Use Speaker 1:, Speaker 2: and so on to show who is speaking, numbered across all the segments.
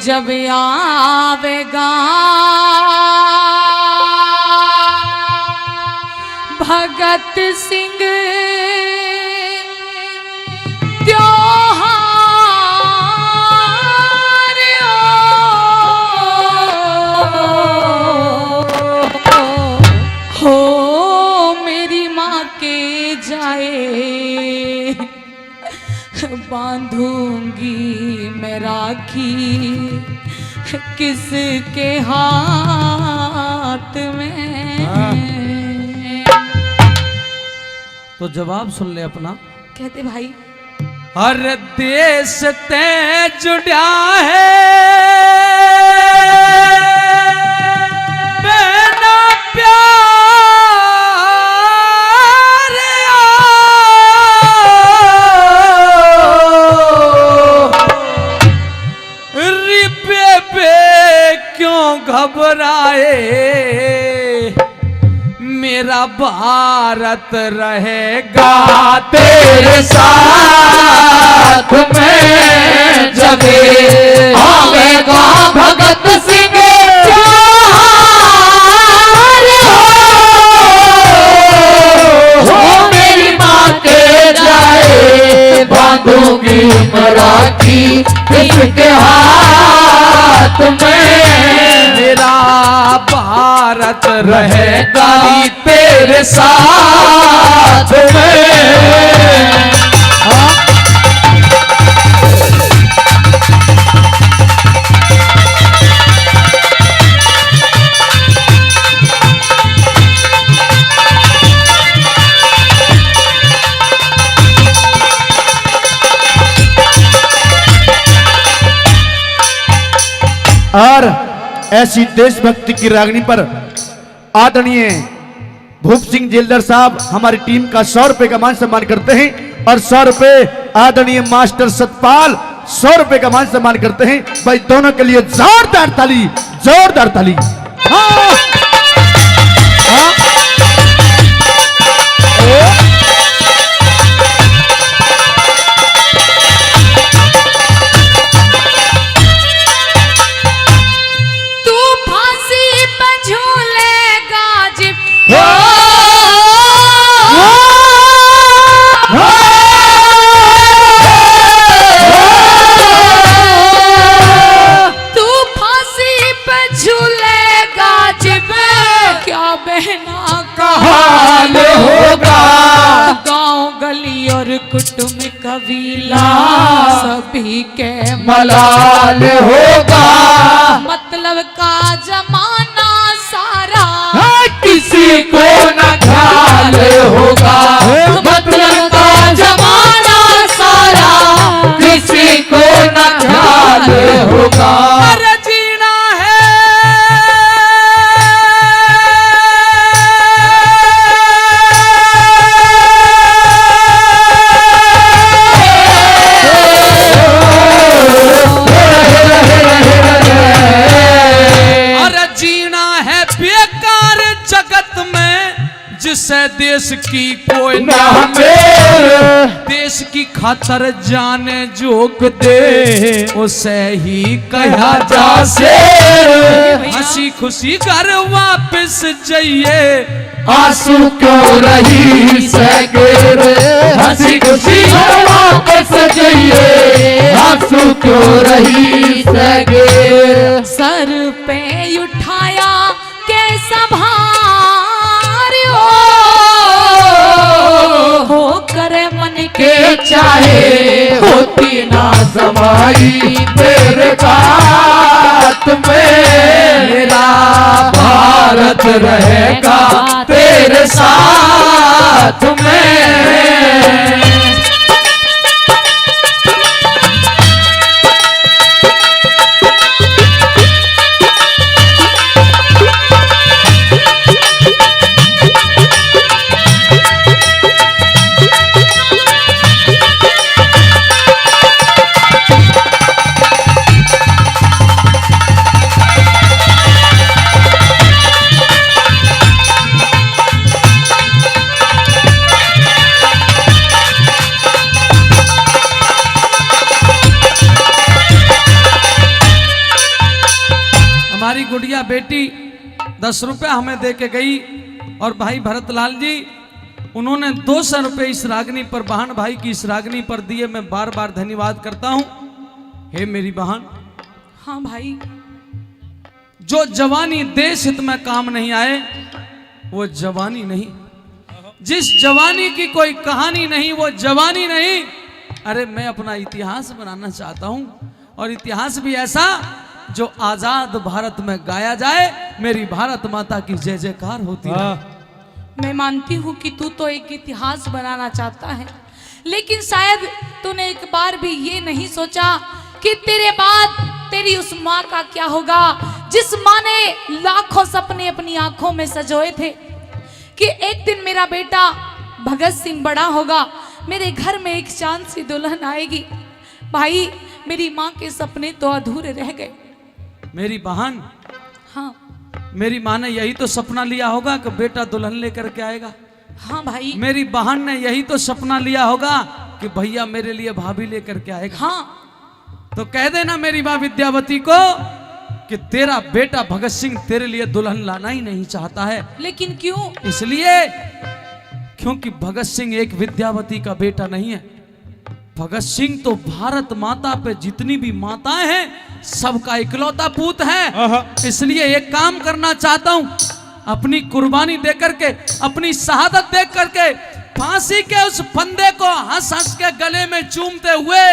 Speaker 1: जब आवेगा भगत सिंह त्योहार हो मेरी माँ के जाए बांधूंगी मैं राखी किसके हाथ में।
Speaker 2: तो जवाब सुन ले अपना।
Speaker 1: कहते भाई
Speaker 2: हर देश ते जुड़ा है बिना प्यार रिपे पे क्यों घबराए मेरा भारत रहेगा तेरे साथ में जब आवेगा भगत सिंह त्योहार हो मेरी माँ के जाए बांधूंगी मराठी इसके हाथ में मेरा भारत रहेगा तेरे साथ में।
Speaker 3: और ऐसी देशभक्ति की रागनी पर आदरणीय भूप सिंह जेलदार साहब हमारी टीम का 100 रुपए का मान सम्मान करते हैं और 100 रुपए आदरणीय मास्टर सतपाल 100 रुपए का मान सम्मान करते हैं। भाई दोनों के लिए जोरदार ताली, जोरदार ताली। हाँ। हाँ।
Speaker 1: कुटुंब कबीला सभी के
Speaker 2: मलाल होगा
Speaker 1: मतलब का जमाना सारा
Speaker 2: किसी को न ख्याल होगा मतलब का जमाना सारा किसी को न ख्याल होगा। जिससे देश की कोई ना देश की खातर जाने जोक दे उसे ही कहा जा से हंसी खुशी घर वापस जाइए आंसू क्यों रही सके हंसी खुशी घर वापस जाइए आंसू क्यों रही सके।
Speaker 1: सर पे उठाया कैसा हो करे मन के
Speaker 2: चाहे होती ना समाई तेरे बात में मेरा भारत रहेगा तेरे साथ में। हमारी गुड़िया बेटी 10 रुपया हमें दे के गई और भाई भरतलाल जी उन्होंने 200 रुपये इस रागनी पर, बहन भाई की इस रागनी पर दिए। मैं बार बार धन्यवाद करता हूं। हे मेरी बहन,
Speaker 1: हाँ भाई,
Speaker 2: जो जवानी देश हित में काम नहीं आए वो जवानी नहीं। जिस जवानी की कोई कहानी नहीं वो जवानी नहीं। अरे मैं अपना इतिहास बनाना चाहता हूं और इतिहास भी ऐसा जो आजाद भारत में गाया जाए। मेरी भारत माता की जय जयकार होती है।
Speaker 1: मैं मानती हूँ कि तू तो एक इतिहास बनाना चाहता है, लेकिन शायद तूने एक बार भी ये नहीं सोचा कि तेरे बाद तेरी उस माँ का क्या होगा, जिस माँ ने लाखों सपने अपनी आंखों में सजोए थे कि एक दिन मेरा बेटा भगत सिंह बड़ा होगा, मेरे घर में एक चांद सी दुल्हन आएगी। भाई, मेरी माँ के सपने तो अधूरे रह गए।
Speaker 2: मेरी बहन,
Speaker 1: हाँ
Speaker 2: मेरी माँ ने यही तो सपना लिया होगा कि बेटा दुल्हन लेकर के आएगा।
Speaker 1: हाँ भाई,
Speaker 2: मेरी बहन ने यही तो सपना लिया होगा कि भैया मेरे लिए भाभी लेकर के आएगा।
Speaker 1: हाँ,
Speaker 2: तो कह देना मेरी माँ विद्यावती को कि तेरा बेटा भगत सिंह तेरे लिए दुल्हन लाना ही नहीं चाहता है।
Speaker 1: लेकिन क्यों?
Speaker 2: इसलिए क्योंकि भगत सिंह एक विद्यावती का बेटा नहीं है। भगत सिंह तो भारत माता पे जितनी भी माताएं हैं सबका इकलौता पूत है। इसलिए एक काम करना चाहता हूं, अपनी कुर्बानी दे करके, अपनी शहादत दे करके, फांसी के उस फंदे को हंस हंस के गले में चूमते हुए,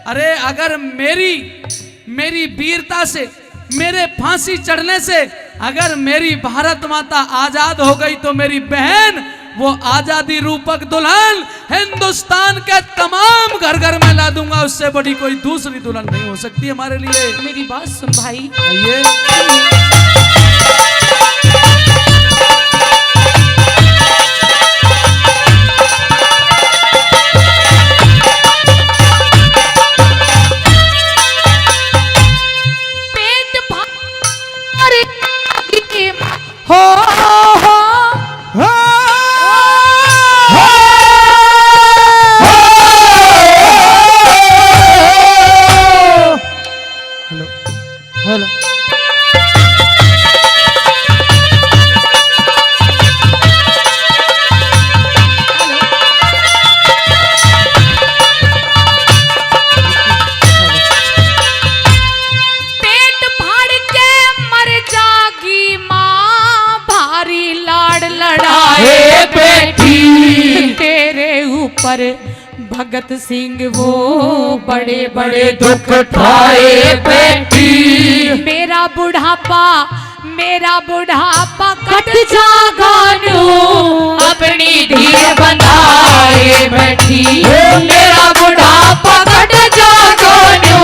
Speaker 2: अरे अगर मेरी वीरता से, मेरे फांसी चढ़ने से अगर मेरी भारत माता आजाद हो गई तो मेरी बहन वो आजादी रूपक दुल्हन हिंदुस्तान के तमाम घर घर में ला दूंगा। उससे बड़ी कोई दूसरी दुल्हन नहीं हो सकती हमारे लिए।
Speaker 1: मेरी बात सुन भाई।
Speaker 2: आइए,
Speaker 1: पर भगत सिंह वो बड़े बड़े
Speaker 2: दुख ठाए बेटी।
Speaker 1: मेरा बुढ़ापा कट जागानू अपनी धीर बनाए बैठी।
Speaker 2: मेरा बुढ़ापा कट जागानू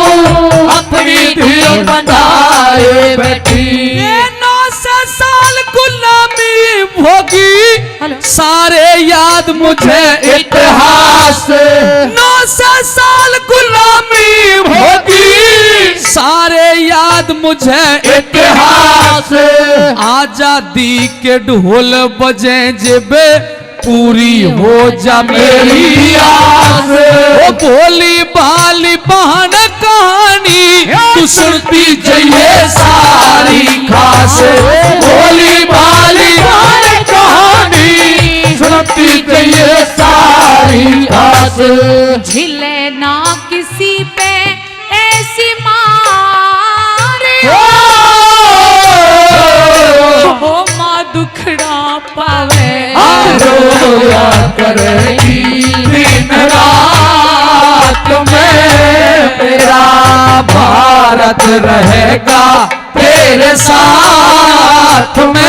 Speaker 2: अपनी धीर बनाए बैठी। 900 साल गुलामी भोगी सारे याद मुझे इतिहास। 900 साल गुलामी भोगी सारे याद मुझे इतिहास। आजादी के ढोल बजे जेबे पूरी हो जा मेरी आस। वो भोली भाली बहन कहानी तू सुनती जाइए सारी खास। भोली भाली बहन कहानी सुनती जाइए सारी खास।
Speaker 1: झिले ना किसी पे ऐसी मारे वो माँ दुखड़ा पावे।
Speaker 2: रोया करेगी दिन रात में मेरा भारत रहेगा तेरे साथ में।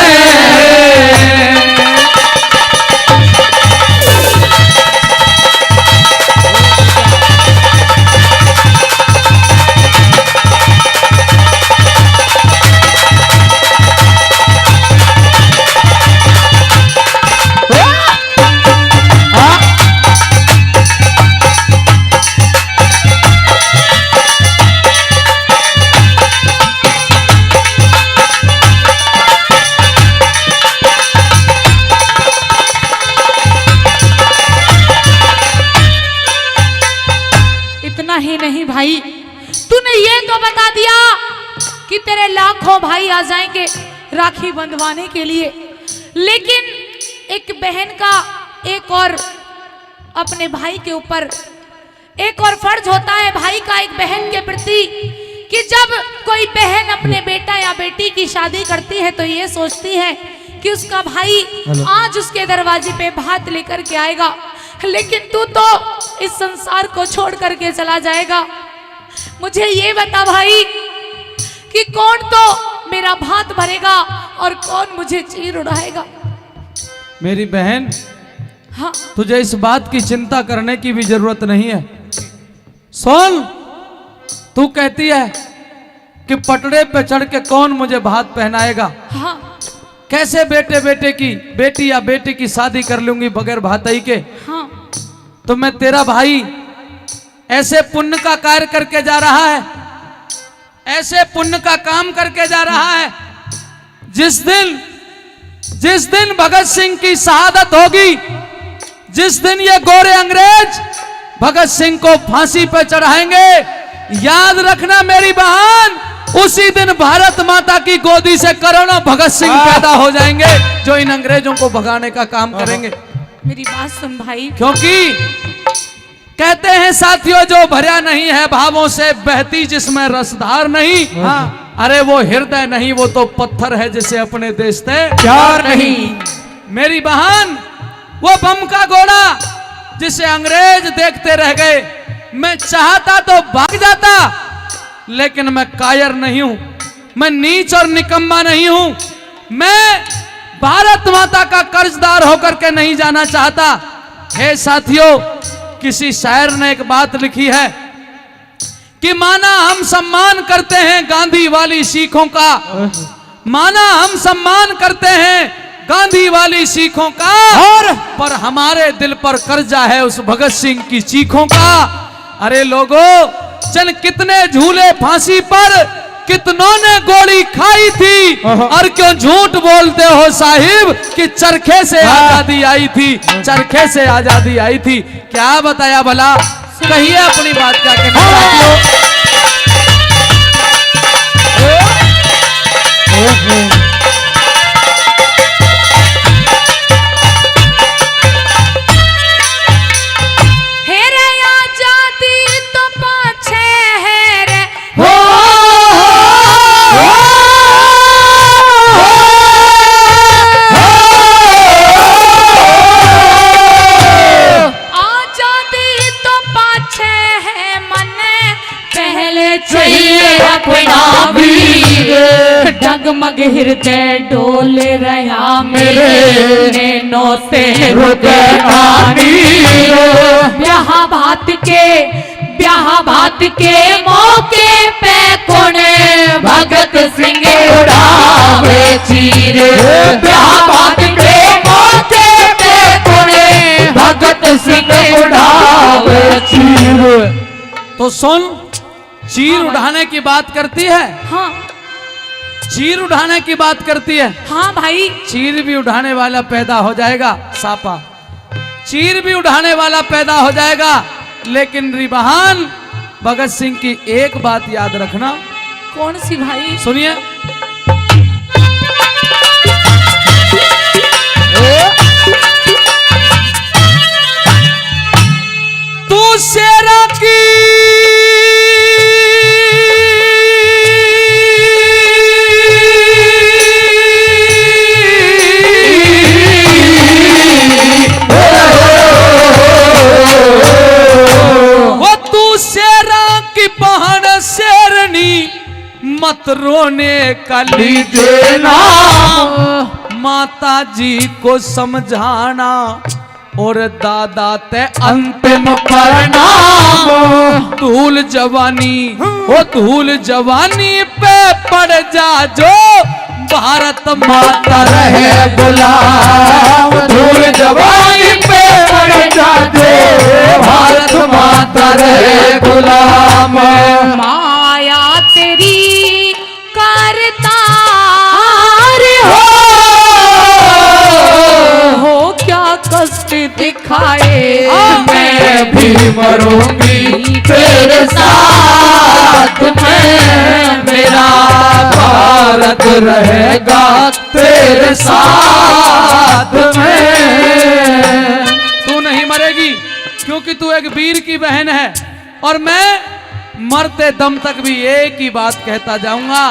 Speaker 1: ही नहीं भाई, तूने ये तो बता दिया कि तेरे लाखों भाई आ जाएंगे राखी बंधवाने के लिए, लेकिन एक बहन का एक और अपने भाई के ऊपर एक और फर्ज होता है भाई का एक बहन के प्रति, कि जब कोई बहन अपने बेटा या बेटी की शादी करती है तो ये सोचती है कि उसका भाई आज उसके दरवाजे पे भात लेकर के आएगा, लेकिन तू तो इस संसार को छोड़ करके चला जाएगा। मुझे ये बता भाई कि कौन तो मेरा भात भरेगा और कौन मुझे चीर उड़ाएगा।
Speaker 2: मेरी बहन,
Speaker 1: हाँ
Speaker 2: तुझे इस बात की चिंता करने की भी जरूरत नहीं है। सुन, तू कहती है कि पटड़े पे चढ़ के कौन मुझे भात पहनाएगा,
Speaker 1: हाँ
Speaker 2: कैसे बेटी या बेटी की शादी कर लूंगी बगैर भातई के।
Speaker 1: हाँ
Speaker 2: तो मैं तेरा भाई ऐसे पुण्य का कार्य करके जा रहा है, ऐसे पुण्य का काम करके जा रहा है, जिस दिन भगत सिंह की शहादत होगी, जिस दिन ये गोरे अंग्रेज भगत सिंह को फांसी पर चढ़ाएंगे, याद रखना मेरी बहन, उसी दिन भारत माता की गोदी से करोड़ों भगत सिंह पैदा हो जाएंगे जो इन अंग्रेजों को भगाने का काम करेंगे।
Speaker 1: मेरी बात सुन भाई,
Speaker 2: क्योंकि कहते हैं साथियों, जो भरा नहीं है भावों से, बहती जिसमें रसधार नहीं, अरे वो हृदय नहीं, वो तो पत्थर है जिसे अपने देश से प्यार नहीं। मेरी बहन, वो बम का गोला जिसे अंग्रेज देखते रह गए, मैं चाहता तो भाग जाता, लेकिन मैं कायर नहीं हूं, मैं नीच और निकम्मा नहीं हूं, मैं भारत माता का कर्जदार होकर के नहीं जाना चाहता। हे साथियों, किसी शायर ने एक बात लिखी है कि माना हम सम्मान करते हैं गांधी वाली सीखों का, माना हम सम्मान करते हैं गांधी वाली सीखों का, और पर हमारे दिल पर कर्जा है उस भगत सिंह की चीखों का। अरे लोगों, चल कितने झूले फांसी पर, कितनों ने गोली खाई थी, और क्यों झूठ बोलते हो साहिब कि चरखे से आजादी आई थी, चरखे से आजादी आई थी। क्या बताया भला, कहिए अपनी बात क्या कहना चाहते हो।
Speaker 1: डगमग हृदय डोल रहा मेरे नैनों से ब्याह भात के मौके पे कोने भगत सिंह उड़ावे चीर, ब्याह भात के मौके पे कोने भगत सिंह उड़ावे चीर।
Speaker 2: तो सुन, चीर उड़ाने की बात करती है।
Speaker 1: हाँ,
Speaker 2: चीर उड़ाने की बात करती है।
Speaker 1: हाँ भाई,
Speaker 2: चीर भी उड़ाने वाला पैदा हो जाएगा, सापा चीर भी उड़ाने वाला पैदा हो जाएगा। लेकिन रिबहान, भगत सिंह की एक बात याद रखना।
Speaker 1: कौन सी भाई?
Speaker 2: सुनिए, तू शेरा की मत रोने का लीजिएना, माता जी को समझाना और दादा ते अंतिम प्रणाम। धूल जवानी, वो धूल जवानी पे पड़ जा जो भारत माता रहे गुलाम। धूल जवानी पे पड़ जा जो भारत माता रहे गुलाम।
Speaker 1: माया तेरी करतार हो क्या कष्ट दिखाए,
Speaker 2: मैं भी मरूंगी तेरे साथ में, मेरा भारत रहेगा तेरे साथ में। तू नहीं मरेगी क्योंकि तू एक वीर की बहन है, और मैं मरते दम तक भी एक ही बात कहता जाऊंगा,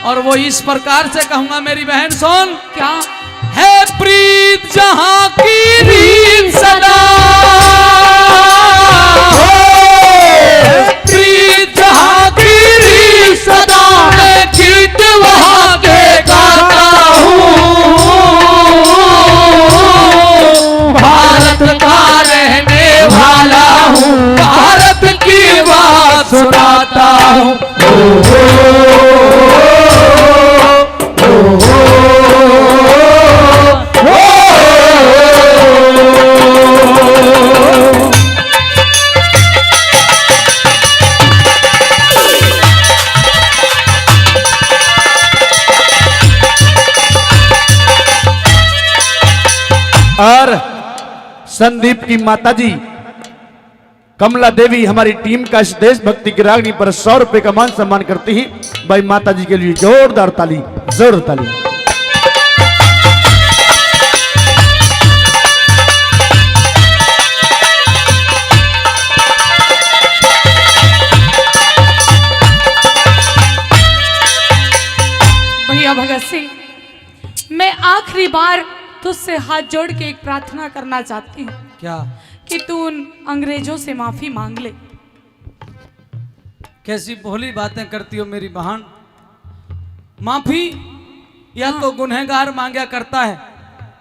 Speaker 2: और वो इस प्रकार से कहूंगा। मेरी बहन सुन,
Speaker 1: क्या
Speaker 2: है प्रीत जहां की रीत सदा, प्रीत जहां की रीत सदा, मैं गीत वहां के गाता हूँ, भारत का रहने वाला हूँ, भारत की बात सुनाता हूँ।
Speaker 3: और संदीप की माताजी कमला देवी हमारी टीम का इस देशभक्ति की रागनी पर 100 रुपए का मान सम्मान करती ही। भाई माताजी के लिए जोरदार ताली, जोरदार ताली।
Speaker 1: भैया भगत सिंह, मैं आखिरी बार तुझसे हाथ जोड़ के एक प्रार्थना करना चाहती हूँ
Speaker 2: क्या?
Speaker 1: कि तू उन अंग्रेजों से माफी मांग ले।
Speaker 2: कैसी भोली बातें करती हो मेरी बहन। माफी या तो गुनहगार मांगा करता है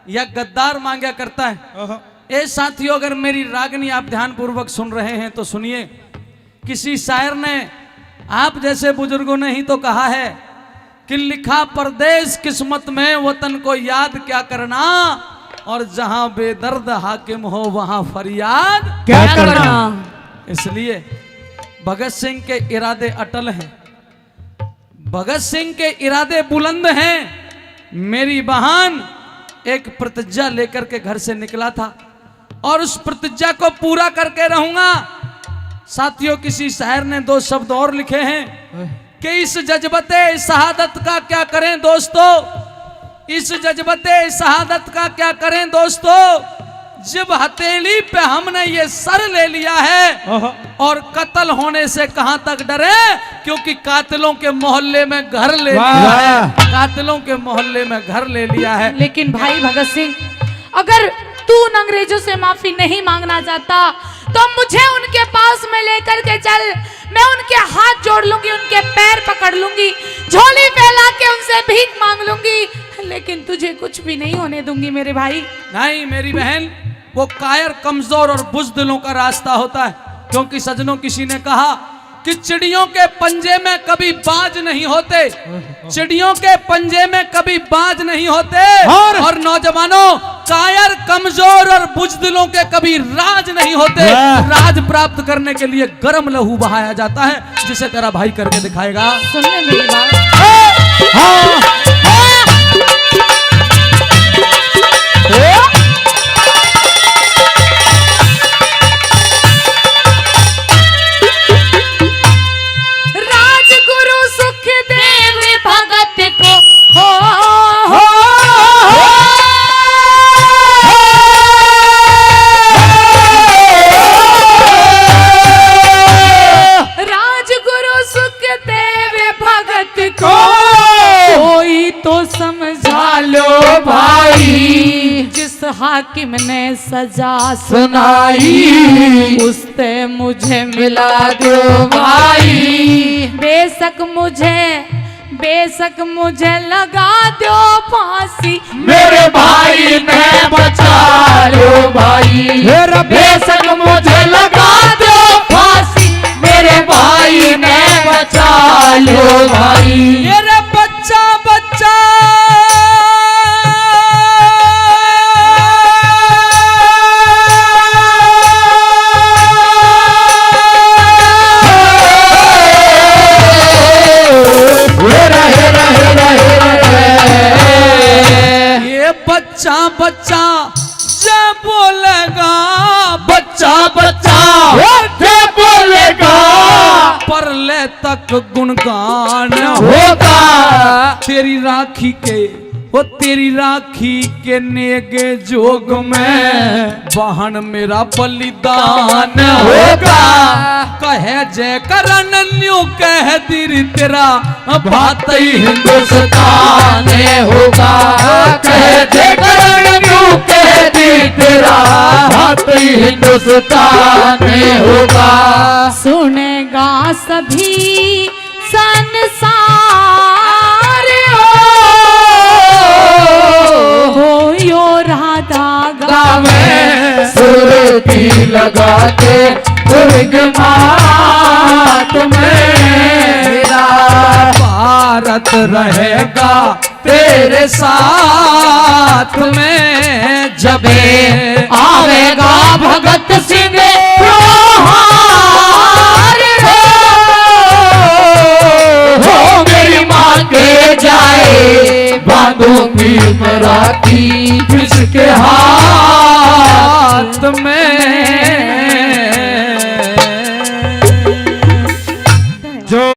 Speaker 2: या गद्दार मांगा करता है। ए साथियों, अगर मेरी रागनी आप ध्यान पूर्वक सुन रहे हैं तो सुनिए। किसी शायर ने आप जैसे बुजुर्गों ने ही तो कहा है कि लिखा परदेश किस्मत में, वतन को याद क्या करना, और जहां बेदर्द हाकिम हो वहां फरियाद
Speaker 3: क्या करना।
Speaker 2: इसलिए भगत सिंह के इरादे अटल हैं, भगत सिंह के इरादे बुलंद हैं। मेरी बहन एक प्रतिज्ञा लेकर के घर से निकला था और उस प्रतिज्ञा को पूरा करके रहूंगा। साथियों, किसी शायर ने 2 शब्द और लिखे हैं कि इस जज्बते शहादत का क्या करें दोस्तों, इस जज्बते शहादत का क्या करें दोस्तों, जब हथेली पे हमने ये सर ले लिया है, और कत्ल होने से कहां तक डरे, क्योंकि कातिलों के मोहल्ले में घर ले लिया है, कातिलों के मोहल्ले में घर ले लिया है।
Speaker 1: लेकिन भाई भगत सिंह, अगर तू उन अंग्रेजों से माफी नहीं मांगना चाहता तो मुझे उनके पास में लेकर के चल। मैं उनके हाथ जोड़ लूंगी, उनके पैर पकड़ लूंगी, झोली फैला के उनसे भीख मांग लूंगी, लेकिन तुझे कुछ भी नहीं होने दूंगी मेरे भाई।
Speaker 2: नहीं मेरी बहन, वो कायर, कमजोर और बुज़दिलों का रास्ता होता है। क्योंकि सजनों, किसी ने कहा कि चिड़ियों के पंजे में कभी बाज नहीं होते, चिड़ियों के पंजे में कभी बाज नहीं होते, और नौजवानों, कायर, कमजोर और बुज़दिलों के कभी राज नहीं होते। राज प्राप्त करने के लिए गर्म लहू बहाया जाता है, जिसे तेरा भाई करके दिखाएगा।
Speaker 1: सुन ले मेरी बात। राजगुरु सुखदेव भगत को हो राजगुरु सुखदेव भगत को कोई तो समझा लो भाई, जिस हाकिम ने सजा सुनाई उससे मुझे मिला दो भाई। बेशक मुझे लगा दो फांसी,
Speaker 2: मेरे भाई ने बचा लो भाई, बेशक मुझे लगा दो फांसी, मेरे भाई ने बचा लो भाई। मेरे बच्चा बच्चा बच्चा जब बोलेगा, बच्चा बच्चा जब बोलेगा, पर ले तक गुणगान
Speaker 4: होगा।
Speaker 2: तेरी राखी के वो तेरी राखी के नेगे जोग में बहन मेरा बलिदान
Speaker 4: होगा।
Speaker 2: कहे जय करण न्यू कह दिल तेरा बात ही
Speaker 4: हिंदुस्तान होगा। कह जय करण न्यू कह दिल तेरा बात ही हिंदुस्तान होगा।
Speaker 1: सुनेगा सभी संसार हो यो राधा गावे
Speaker 4: सुरती लगाते दुर्ग मात में मेरा
Speaker 2: भारत रहेगा तेरे साथ में जबे
Speaker 4: आवेगा भगत सिंह हो मेरी माँ के जाए बांधूंगी मराठी
Speaker 2: किसके हाथ में